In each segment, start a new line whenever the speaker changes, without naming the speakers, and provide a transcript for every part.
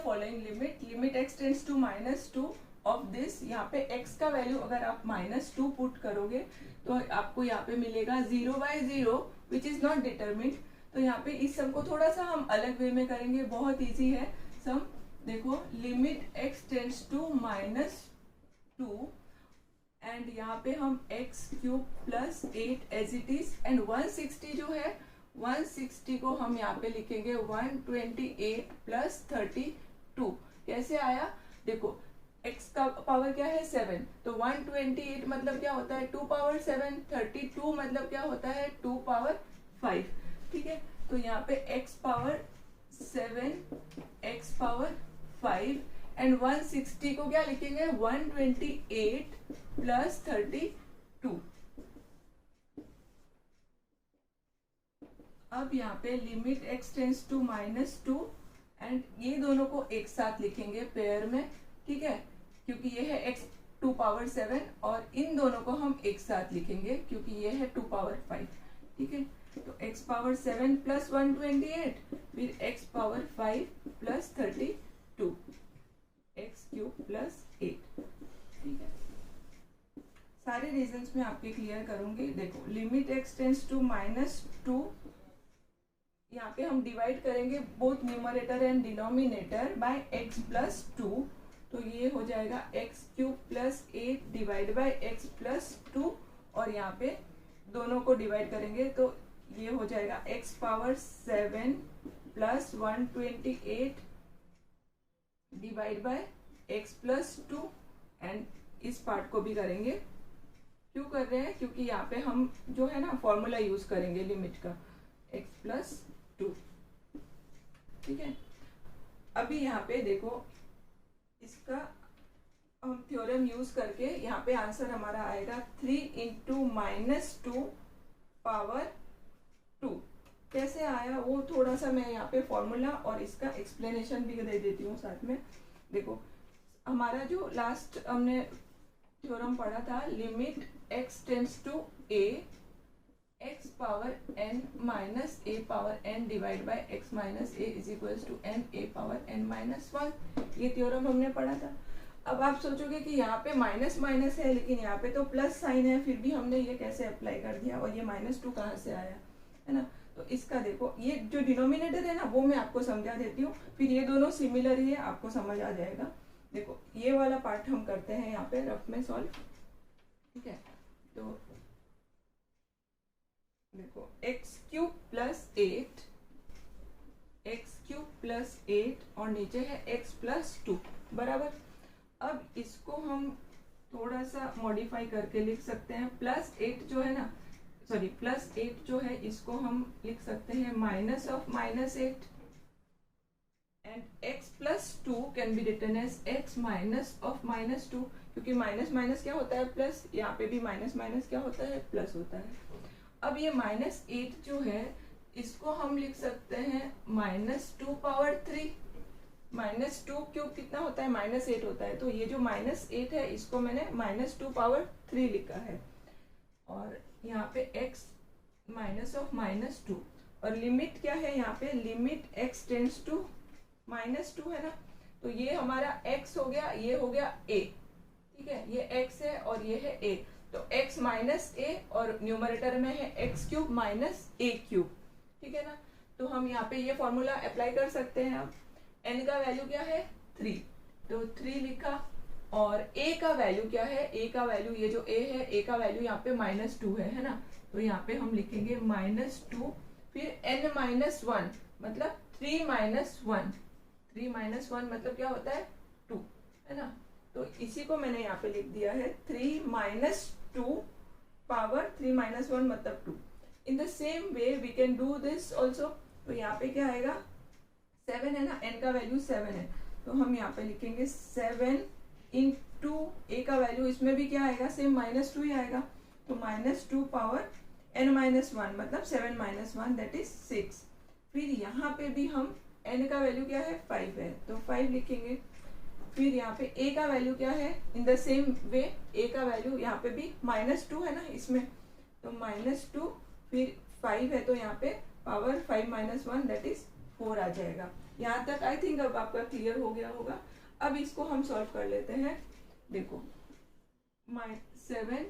Following limit x tends to -2 of this, यहाँ पे x का वैल्यू अगर आप -2 पुट करोगे तो आपको यहाँ पे मिलेगा 0/0 विच इज नॉट डिटरमिन्ड। तो यहाँ पे इस सम को थोड़ा सा हम अलग वे में करेंगे, बहुत इजी है सम। देखो limit x tends to -2 and यहाँ पे हम x³ + 8 as it is, and 160 जो है 160 को हम यहाँ पे लिखेंगे 128 + 32। कैसे आया, देखो x का पावर क्या है 7, तो 128 मतलब क्या होता है 2 पावर 7, 32 मतलब क्या होता है 2 पावर 5। ठीक है, तो यहाँ पे x power 7, x power 5 and 160 को क्या लिखेंगे 128 + 32। अब यहाँ पे limit x tends to -2 and ये दोनों को एक साथ लिखेंगे पेयर में। ठीक है, क्योंकि ये है x 2 पावर 7 और इन दोनों को हम एक साथ लिखेंगे क्योंकि ये है 2 पावर 5। ठीक है, तो x पावर 7 + 128 फिर x पावर 5 + 32 x³ + 8। ठीक है, सारे रीजंस में आपके क्लियर करूंगी। देखो लिमिट x टेंड्स टू -2, यहाँ पे हम डिवाइड करेंगे both numerator and denominator by x + 2, तो ये हो जाएगा x³ + 8 डिवाइड बाय x + 2 और यहाँ पे दोनों को डिवाइड करेंगे तो ये हो जाएगा x power 7 + 128 divide by x + 2 and इस पार्ट को भी करेंगे। क्यों कर रहे हैं, क्योंकि यहाँ पे हम जो है ना फॉर्मूला यूज करेंगे लिमिट का x + 2। ठीक है, अभी यहाँ पे देखो इसका हम थ्योरम यूज करके यहाँ पे आंसर हमारा आएगा 3 × -2 पावर 2। कैसे आया वो थोड़ा सा मैं यहाँ पे फॉर्मूला और इसका एक्सप्लेनेशन भी दे देती हूँ साथ में। देखो हमारा जो लास्ट हमने थ्योरम पढ़ा था, limit x tends to a x power n minus a power n divide by x minus a is equals to n a power n minus 1, ये थ्योरम हमने पढ़ा था। अब आप सोचोगे कि यहाँ पे माइनस माइनस है लेकिन यहाँ पे तो प्लस साइन है, फिर भी हमने ये कैसे अप्लाई कर दिया और ये -2 कहाँ से आया, है ना। तो इसका देखो ये जो डिनोमिनेटर है ना वो मैं आपको समझा देती हूँ, फिर ये दोनों सिमिलर ही है, आपको समझ आ जाएगा। देखो ये वाला पार्ट हम करते हैं यहाँ पे रफ में सॉल्व। ठीक है, तो देखो x³ + 8 x³ + 8 और नीचे है x + 2 बराबर। अब इसको हम थोड़ा सा मॉडिफाई करके लिख सकते हैं, +8 जो है ना, सॉरी +8 जो है इसको हम लिख सकते हैं -(-8) and x + 2 can be written as x -(-2), क्योंकि माइनस माइनस क्या होता है प्लस, यहाँ पे भी माइनस माइनस क्या होता है प्लस होता है। अब ये -8 जो है इसको हम लिख सकते हैं -2 पावर 3, -2³ कितना होता है -8 होता है, तो ये जो -8 है इसको मैंने -2 पावर 3 लिखा है और यहाँ पे x -(-2) और लिमिट क्या है यहाँ पे, लिमिट x टेंड्स टू -2 है ना, तो ये हमारा x हो गया, ये हो गया a। ठीक है, ये x है और ये है a, तो x -a और न्यूमरेटर में है x³ - a³। ठीक है ना, तो हम यहाँ पे ये फॉर्मूला अप्लाई कर सकते हैं। अब n का वैल्यू क्या है 3, तो 3 लिखा और a का वैल्यू क्या है, a का वैल्यू ये जो a है a का वैल्यू यहाँ पे -2 है ना, तो यहाँ पे हम लिखेंगे -2 फिर n-1 मतलब 3 - 1, 3 - 1 मतलब क्या होता है 2, है ना। तो इसी को मैंने यहाँ पे लिख दिया है 3 - 2 पावर 3 - 1 मतलब 2। In the same way we can do this also. तो यहाँ पे क्या आएगा 7 है ना, n का वैल्यू 7 है, तो हम यहाँ पे लिखेंगे 7 × a का वैल्यू, इसमें भी क्या आएगा सेम -2 ही आएगा, तो -2 पावर n-1 मतलब 7 - 1 दैट इज 6। फिर यहाँ पे भी हम n का वैल्यू क्या है 5 है, तो 5 लिखेंगे। फिर यहाँ पे a का वैल्यू क्या है, इन द सेम वे a का वैल्यू यहाँ पे भी -2 है ना इसमें, तो -2 फिर 5 है, तो यहाँ पे पावर 5 - 1 दैट इज 4 आ जाएगा। यहाँ तक आई थिंक अब आपका क्लियर हो गया होगा। अब इसको हम सॉल्व कर लेते हैं। देखो 7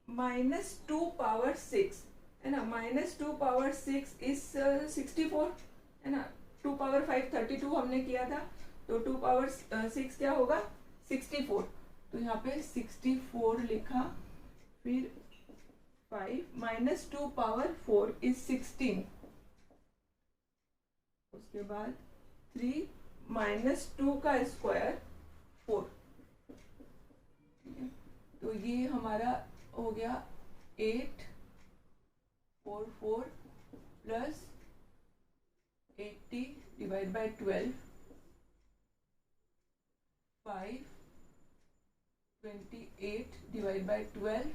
माइनस 2 पावर 6 है ना, माइनस 2 पावर 6 इज 64 है ना, 2 पावर 5 32 हमने किया था, तो 2 पावर 6 क्या होगा 64, तो यहाँ पे 64 लिखा, फिर 5 माइनस 2 पावर 4 इज 16, उसके बाद 3 माइनस 2 का स्क्वायर 4, तो ये हमारा हो गया 8 4 4 plus 80 divide by 12 5 28 divide by 12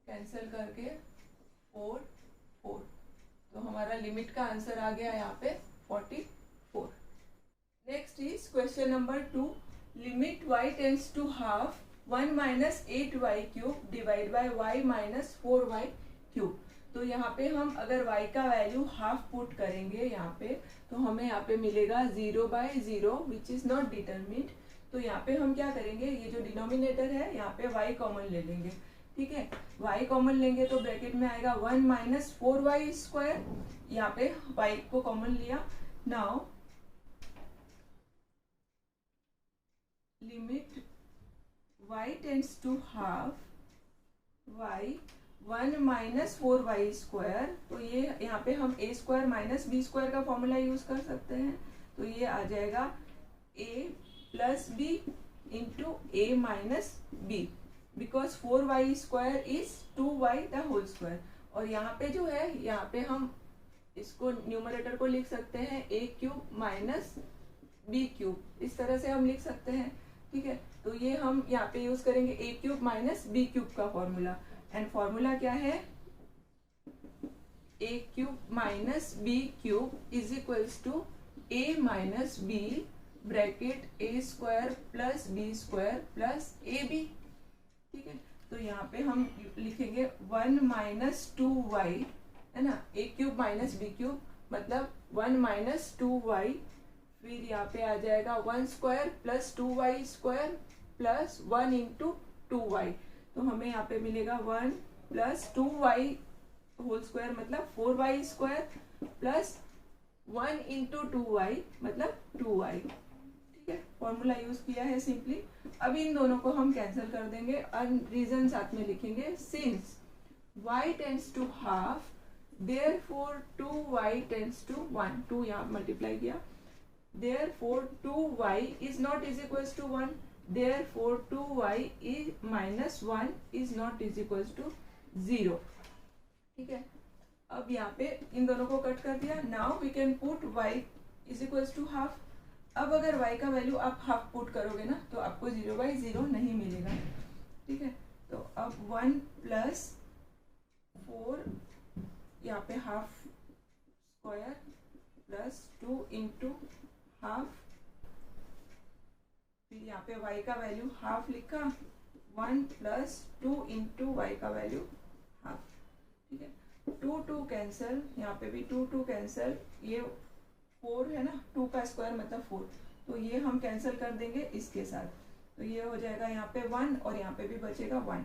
cancel करके 4 4, तो हमारा लिमिट का आंसर आ गया यहाँ पे 44। Next is question number 2, limit y tends to half 1 minus 8y cube divide by y minus 4y cube. तो यहाँ पे हम अगर y का वैल्यू हाफ पुट करेंगे यहाँ पे, तो हमें यहाँ पे मिलेगा 0/0 विच इज नॉट डिटरमिन्ड। तो यहाँ पे हम क्या करेंगे, ये जो डिनोमिनेटर है यहाँ पे y कॉमन ले लेंगे, ठीक है। y कॉमन लेंगे तो ब्रैकेट में आएगा 1 माइनस 4y स्क्वायर, यहाँ पे y को कॉमन लिया। Now limit y tends to half y 1 minus 4y square, तो ये यहाँ पे हम a square minus b square का फॉर्मूला यूज कर सकते हैं, तो ये आ जाएगा a plus b into a minus b, because 4y square is 2y the whole square. और यहाँ पे जो है, यहाँ पे हम इसको न्यूमरेटर को लिख सकते हैं a cube minus b cube, इस तरह से हम लिख सकते हैं, ठीक है। तो ये हम यहाँ पे यूज करेंगे a cube minus b cube का फॉर्मूला, एंड फॉर्मूला क्या है, a cube minus b cube is equals to a minus b bracket a square plus b square plus ab, ठीक है। तो यहाँ पे हम लिखेंगे 1 माइनस 2y है ना, a cube minus b cube मतलब 1 माइनस 2y, फिर यहाँ पे आ जाएगा 1 square plus 2y square plus 1 into 2y, तो हमें यहाँ पे मिलेगा 1 प्लस 2y होल स्क्वायर मतलब 4y square plus 1 into 2y मतलब 2y, ठीक है। फॉर्मूला यूज किया है सिंपली। अब इन दोनों को हम कैंसिल कर देंगे और रीजन साथ में लिखेंगे, since y tends to half therefore 2y tends to 1, 2 यहाँ मल्टीप्लाई किया, therefore 2y is not is equals to 1, therefore 2y is minus 1 is not is equals to 0, ठीक है। अब यहाँ पे इन दोनों को कट कर दिया। Now we can put y is equals to हाफ। अब अगर y का वैल्यू आप हाफ पुट करोगे ना, तो आपको 0/0 नहीं मिलेगा, ठीक है। तो अब 1 प्लस 4 यहाँ पे half square plus 2 into half, फिर यहाँ पे y का वैल्यू हाफ लिखा, 1 प्लस 2 इंटू वाई का वैल्यू हाफ, ठीक है। 2 कैंसल, यहाँ पे भी 2 कैंसल, ये 4 है ना, 2 का स्क्वायर मतलब 4, तो ये हम कैंसिल कर देंगे इसके साथ, तो ये हो जाएगा यहाँ पे 1 और यहाँ पे भी बचेगा 1,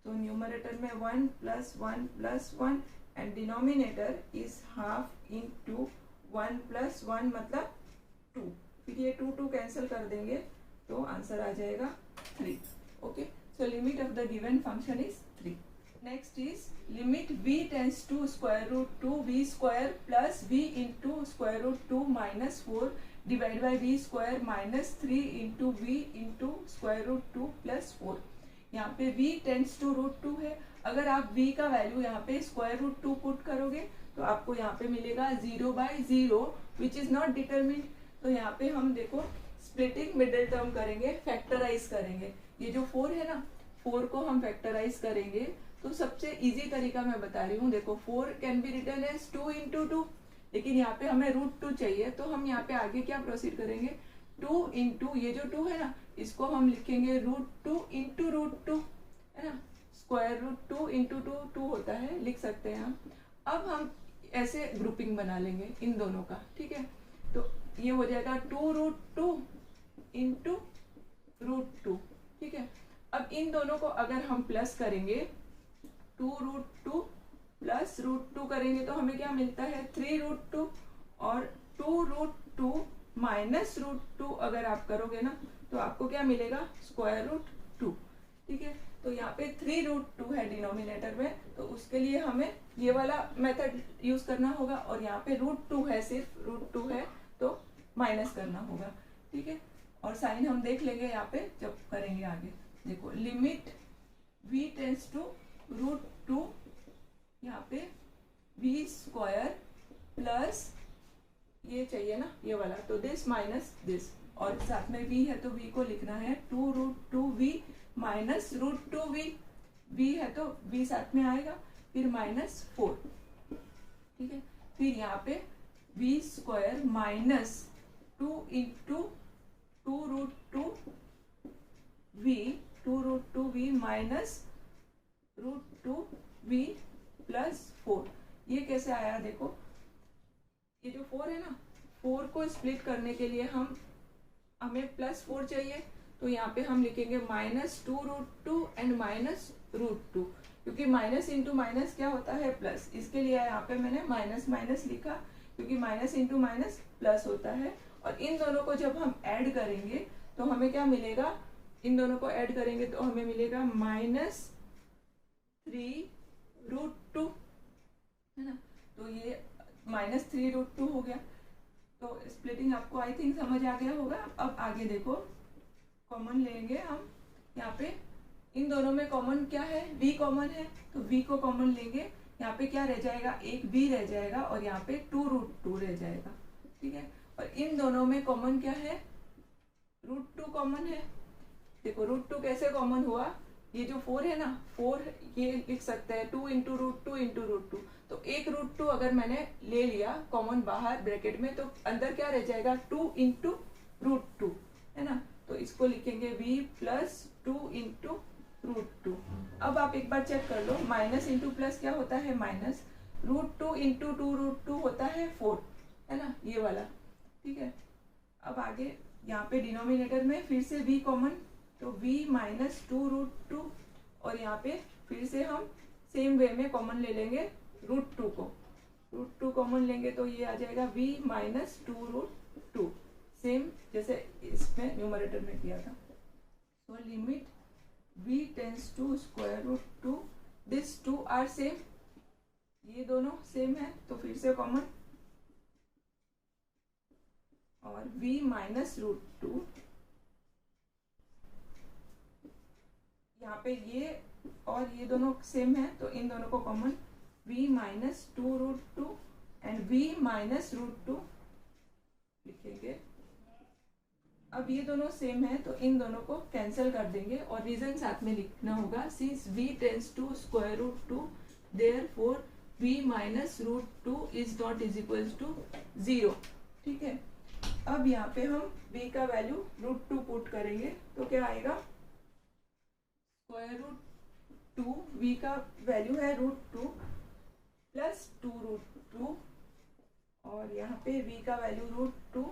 तो न्यूमरेटर में 1 plus 1 plus 1 and denominator is half into 1 plus 1 मतलब 2, फिर ये 2 कैंसिल कर देंगे तो आंसर आ जाएगा 3, okay. So limit of the given function is 3। Next is limit v tends to square root 2 v square plus v into square root 2 minus 4 divide by v square minus 3 into v into square root 2 plus 4। यहाँ पे v tends to root 2 है, अगर आप v का value यहाँ पे square root 2 put करोगे तो आपको यहाँ पे मिलेगा 0/0 विच इज नॉट डिटरमिन्ड। तो यहाँ पे हम देखो स्प्लिटिंग मिडिल टर्म करेंगे, फैक्टराइज करेंगे, ये जो 4 है ना, 4 को हम फैक्टराइज करेंगे, तो सबसे इजी तरीका मैं बता रही हूँ। देखो 4 can be written as 2 into 2, लेकिन यहाँ पे हमें रूट 2 चाहिए, तो हम यहाँ पे आगे क्या प्रोसीड करेंगे, 2 इंटू ये जो 2 है ना, इसको हम लिखेंगे रूट 2 इंटू रूट 2 है ना, स्क्वायर रूट 2 इंटू 2 होता है, लिख सकते हैं हम। अब हम ऐसे ग्रुपिंग बना लेंगे इन दोनों का, ठीक है। तो ये हो जाएगा 2√2 इंटू √2, ठीक है। अब इन दोनों को अगर हम प्लस करेंगे 2√2 प्लस √2 करेंगे तो हमें क्या मिलता है 3√2, और 2√2 माइनस √2 अगर आप करोगे ना तो आपको क्या मिलेगा √2, ठीक है। तो यहाँ पे 3√2 है डिनोमिनेटर में, तो उसके लिए हमें ये वाला मेथड यूज करना होगा, और यहाँ पे √2 है, सिर्फ √2 है तो माइनस करना होगा, ठीक है। और साइन हम देख लेंगे यहाँ पे जब करेंगे आगे। देखो लिमिट v टेंस टू √2, यहाँ पे v² प्लस ये चाहिए ना ये वाला, तो दिस माइनस दिस, और साथ में v है तो v को लिखना है 2√2v माइनस √2v, v है तो v साथ में आएगा, फिर -4, ठीक है। फिर यहाँ पे v² minus 2 into 2√2v minus √2v plus 4। ये कैसे आया देखो, ये जो 4 है ना, 4 को स्प्लिट करने के लिए हमें +4 चाहिए, तो यहाँ पे हम लिखेंगे -2√2 एंड -√2, क्योंकि माइनस इंटू माइनस क्या होता है प्लस, इसके लिए यहाँ पे मैंने माइनस माइनस लिखा, क्योंकि माइनस इंटू माइनस प्लस होता है। और इन दोनों को जब हम ऐड करेंगे तो हमें क्या मिलेगा, इन दोनों को ऐड करेंगे तो हमें मिलेगा -3√2, है ना। तो ये -3√2 हो गया। तो स्प्लिटिंग आपको आई थिंक समझ आ गया होगा। अब आगे देखो, कॉमन लेंगे हम, यहाँ पे इन दोनों में कॉमन क्या है, v कॉमन है, तो v को कॉमन लेंगे, यहाँ पे क्या रह जाएगा, एक v रह जाएगा, और यहाँ पे 2√2 रह जाएगा, ठीक है। और इन दोनों में कॉमन क्या है, √2 कॉमन है। देखो √2 कैसे कॉमन हुआ, ये जो 4 है ना, 4 ये लिख सकते हैं 2 इंटू √2 इंटू √2, तो एक √2 अगर मैंने ले लिया कॉमन बाहर ब्रैकेट में, तो अंदर क्या रह जाएगा 2 इंटू √2, है ना। तो इसको लिखेंगे v प्लस 2 इंटू √2। अब आप एक बार चेक कर लो, माइनस इंटू प्लस क्या होता है माइनस, √2 इंटू 2√2 होता है 4, है ना, ये वाला, ठीक है। अब आगे यहाँ पे डिनोमिनेटर में फिर से v कॉमन, तो v माइनस 2√2, और यहाँ पे फिर से हम सेम वे में कॉमन ले लेंगे √2 को, √2 कॉमन लेंगे तो ये आ जाएगा v माइनस 2√2, सेम जैसे इसमें न्यूमरेटर में किया था। तो limit v tends to √2, this 2 are same, ये दोनों सेम है तो फिर से कॉमन, और v माइनस √2, यहाँ पे ये और ये दोनों सेम है तो इन दोनों को common, v minus 2√2 and v minus √2 लिखेंगे। अब ये दोनों सेम है तो इन दोनों को कैंसिल कर देंगे, और रीजन साथ में लिखना होगा, since v tends to √2 therefore v minus √2 is not is equals to 0, ठीक है। अब यहाँ पे हम v का वैल्यू √2 पुट करेंगे तो क्या आएगा, √2, v का वैल्यू है √2 प्लस 2√2, और यहाँ पे v का वैल्यू √2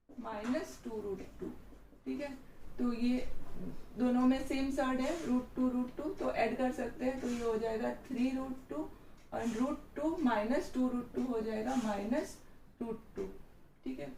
माइनस 2√2, ठीक है। तो ये दोनों में सेम साइड है √2 तो ऐड कर सकते हैं, तो ये हो जाएगा 3√2, और √2 माइनस 2√2 हो जाएगा -√2, ठीक है।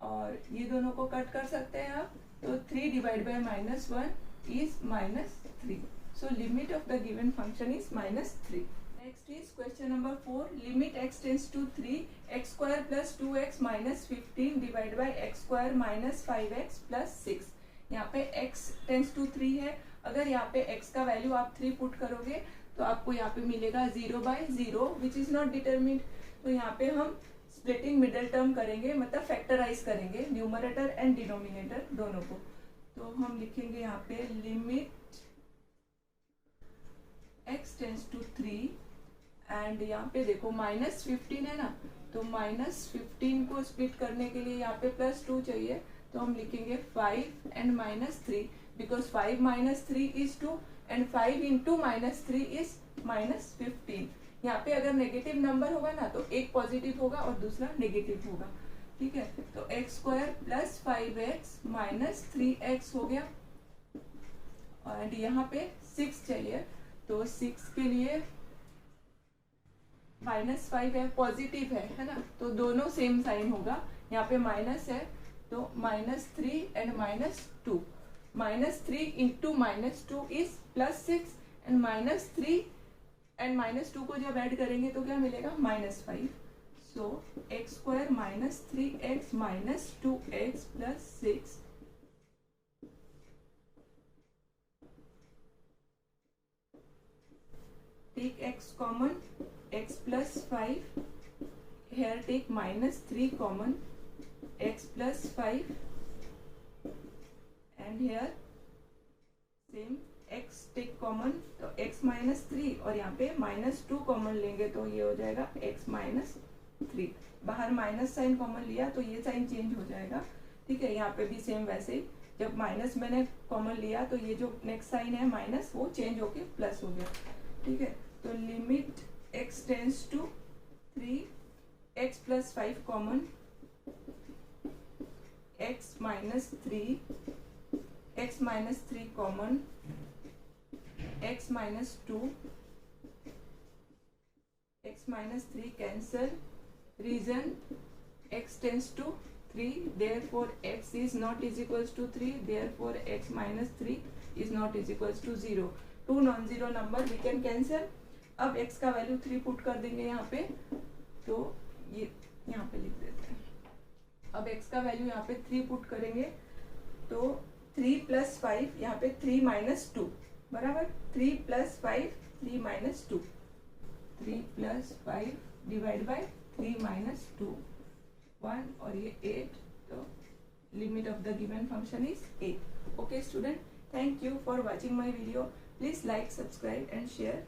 और ये दोनों को कट कर सकते हैं आप, तो 3 divide by -1 is -3. So limit of the given function is -3. Next is question number 4. Limit x tends to 3, x square plus 2x minus 15 divided by x square minus 5x plus 6. यहाँ पे x tends to 3 है, अगर यहाँ पे x का value आप 3 put करोगे तो आपको यहाँ पे मिलेगा 0/0 which is not determined. तो यहाँ पे हम स्प्लिटिंग मिडल टर्म करेंगे, मतलब फैक्टराइज करेंगे न्यूमरेटर एंड डिनोमिनेटर दोनों को। तो हम लिखेंगे यहाँ पे limit x tends to 3, and यहाँ पे देखो -15 है ना, तो -15 को स्प्लिट करने के लिए यहाँ पे +2 चाहिए, तो हम लिखेंगे 5 and -3, because 5 - 3 is 2 and 5 into -3 is -15। यहाँ पे अगर नेगेटिव नंबर होगा ना तो एक पॉजिटिव होगा और दूसरा नेगेटिव होगा। ठीक है, तो x square plus 5x minus 3x हो गया। और यहाँ पे 6 चाहिए, तो 6 के लिए -5 है, पॉजिटिव है ना, तो दोनों सेम साइन होगा। यहाँ पे माइनस है तो -3 and -2, -3 into -2 is +6 and -3 and -2 को जब ऐड करेंगे तो क्या मिलेगा, -5। So x square -3x -2x plus 6 take x common, x plus 5, here take -3 common, x plus 5 and here same x take common, तो x -3 और यहाँ पे -2 कॉमन लेंगे तो ये हो जाएगा x -3। बाहर माइनस साइन कॉमन लिया तो ये साइन चेंज हो जाएगा, ठीक है। यहाँ पे भी सेम वैसे ही, जब माइनस मैंने कॉमन लिया तो ये जो नेक्स्ट साइन है माइनस वो चेंज होके प्लस हो गया, ठीक है। तो limit x tends to 3, x plus 5 common, x -3 common, x -2, x -3 cancel, reason x tends to 3, therefore x is not is equals to 3, therefore x -3 is not is equals to 0। Two non zero number we can cancel. अब x का value 3 put कर देंगे यहाँ पे, तो ये यहाँ पे लिख देते हैं। अब x का वैल्यू यहाँ पे 3 पुट करेंगे तो 3 + 5, यहाँ पे 3 - 2 बराबर, 3 + 5 3 - 2, 3 + 5 डिवाइड बाय 3 - 2 1 और ये 8, तो limit of the given function is 8। Okay student, thank you for watching my video. Please like, subscribe and share.